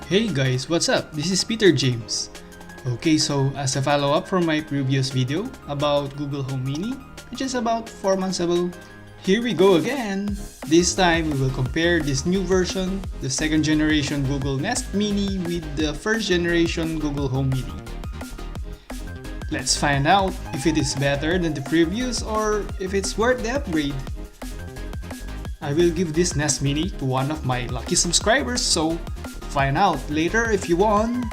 Hey guys, what's up? This is Peter7james. Okay, so as a follow-up from my previous video about Google Home Mini, which is about 4 months ago, here we go again! This time we will compare this new version, the second generation Google Nest Mini with the first generation Google Home Mini. Let's find out if it is better than the previous or if it's worth the upgrade. I will give this Nest Mini to one of my lucky subscribers, so find out later if you won!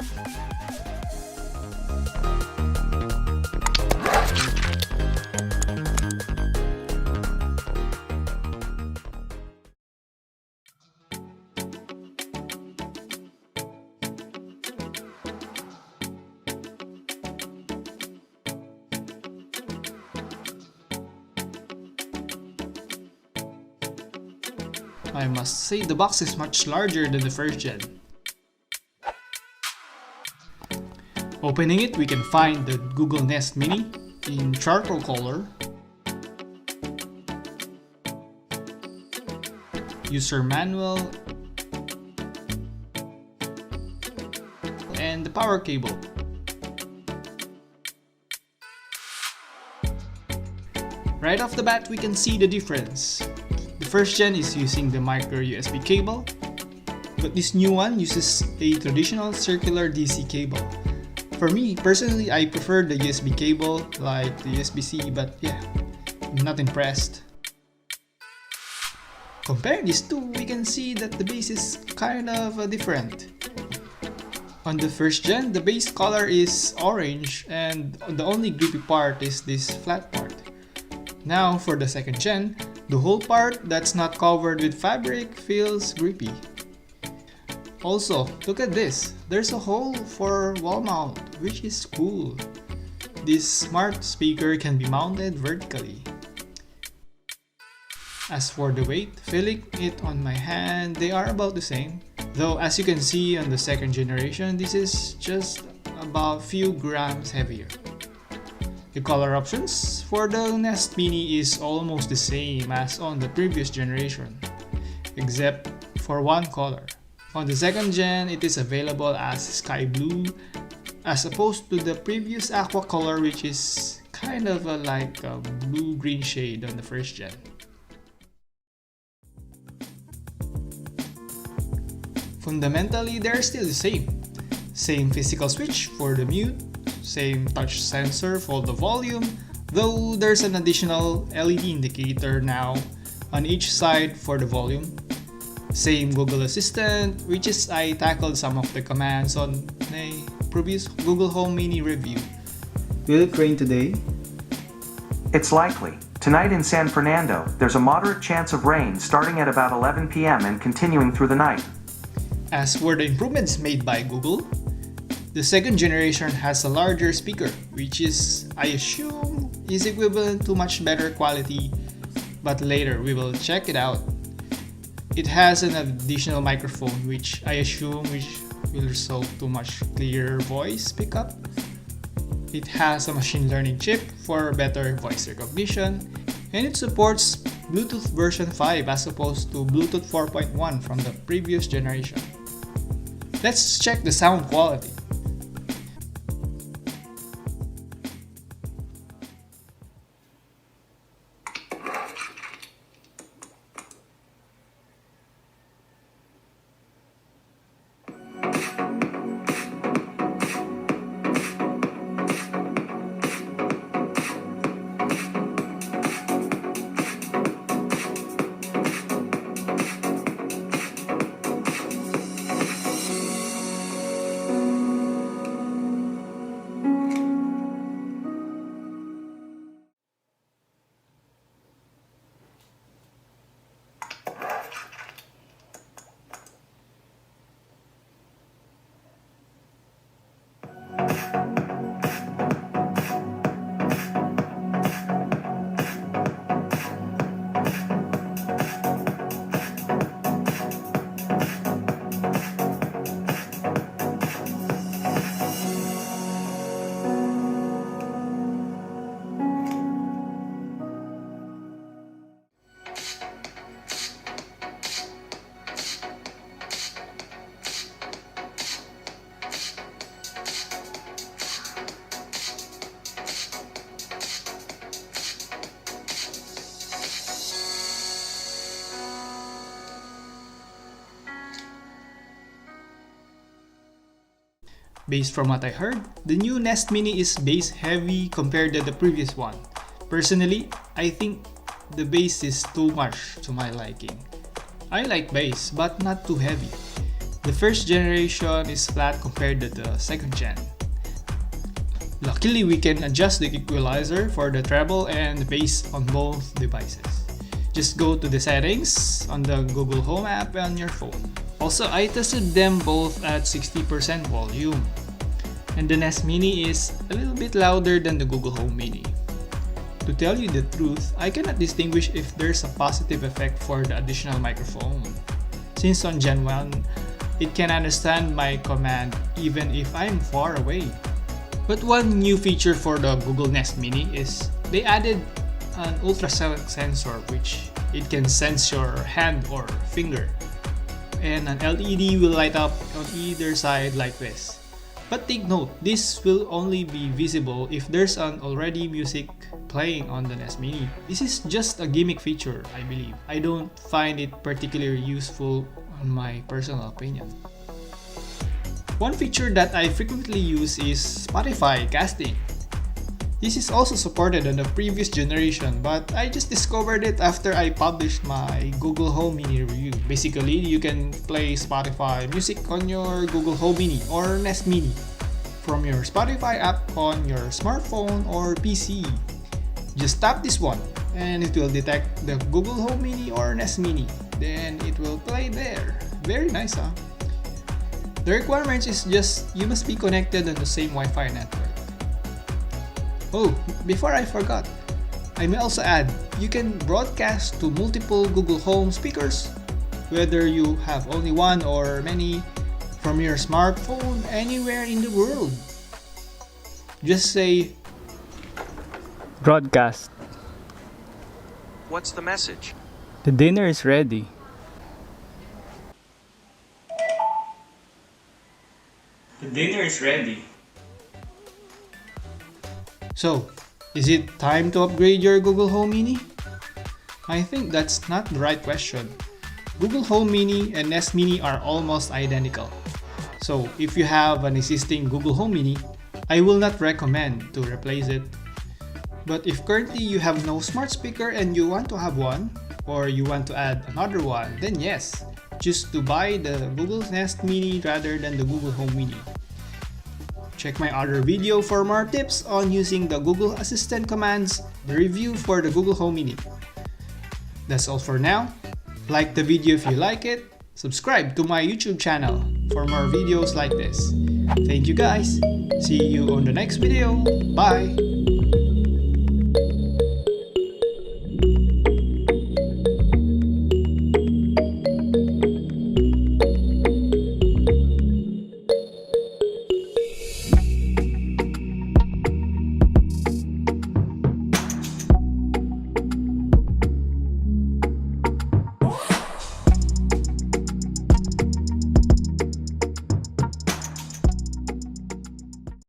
I must say the box is much larger than the first gen. Opening it, we can find the Google Nest Mini in charcoal color, user manual, and the power cable. Right off the bat, we can see the difference. The first gen is using the micro USB cable, but this new one uses a traditional circular DC cable. For me, personally, I prefer the USB cable like the USB-C, but yeah, I'm not impressed. Comparing these two, we can see that the base is kind of different. On the first gen, the base color is orange and the only grippy part is this flat part. Now for the second gen, the whole part that's not covered with fabric feels grippy. Also, look at this, there's a hole for wall mount, which is cool. This smart speaker can be mounted vertically. As for the weight, feeling it on my hand, they are about the same. Though as you can see on the second generation, this is just about few grams heavier. The color options for the Nest Mini is almost the same as on the previous generation, except for one color. On the second gen, it is available as sky blue, as opposed to the previous aqua color, which is kind of like a blue-green shade on the first gen. Fundamentally, they're still the same. Same physical switch for the mute, same touch sensor for the volume, though there's an additional LED indicator now on each side for the volume. Same Google Assistant, which is I tackled some of the commands on a previous Google Home Mini review. Will it rain today? It's likely. Tonight in San Fernando, there's a moderate chance of rain starting at about 11 p.m. and continuing through the night. As for the improvements made by Google, the second generation has a larger speaker, which is, I assume, is equivalent to much better quality, but later we will check it out. It has an additional microphone, which I assume will result to much clearer voice pickup. It has a machine learning chip for better voice recognition, and it supports Bluetooth version 5 as opposed to Bluetooth 4.1 from the previous generation. Let's check the sound quality. Based from what I heard, the new Nest Mini is bass heavy compared to the previous one. Personally, I think the bass is too much to my liking. I like bass, but not too heavy. The first generation is flat compared to the second gen. Luckily, we can adjust the equalizer for the treble and the bass on both devices. Just go to the settings on the Google Home app on your phone. Also, I tested them both at 60% volume. And the Nest Mini is a little bit louder than the Google Home Mini. To tell you the truth, I cannot distinguish if there's a positive effect for the additional microphone. Since on Gen 1, it can understand my command even if I'm far away. But one new feature for the Google Nest Mini is they added an ultrasonic sensor which it can sense your hand or finger. And an LED will light up on either side like this. But take note, this will only be visible if there's an already music playing on the Nest Mini. This is just a gimmick feature, I believe. I don't find it particularly useful in my personal opinion. One feature that I frequently use is Spotify casting. This is also supported on the previous generation, but I just discovered it after I published my Google Home Mini review. Basically, you can play Spotify music on your Google Home Mini or Nest Mini from your Spotify app on your smartphone or PC. Just tap this one and it will detect the Google Home Mini or Nest Mini. Then it will play there. Very nice, huh? The requirements is just you must be connected on the same Wi-Fi network. Oh, before I forgot, I may also add, you can broadcast to multiple Google Home speakers, whether you have only one or many, from your smartphone anywhere in the world. Just say, Broadcast. What's the message? The dinner is ready. the dinner is ready. So, is it time to upgrade your Google Home Mini? I think that's not the right question. Google Home Mini and Nest Mini are almost identical. So, if you have an existing Google Home Mini, I will not recommend to replace it. But if currently you have no smart speaker and you want to have one, or you want to add another one, then yes, choose to buy the Google Nest Mini rather than the Google Home Mini. Check my other video for more tips on using the Google Assistant commands, the review for the Google Home Mini. That's all for now. Like the video if you like it, subscribe to my YouTube channel for more videos like this. Thank you guys. See you on the next video. Bye.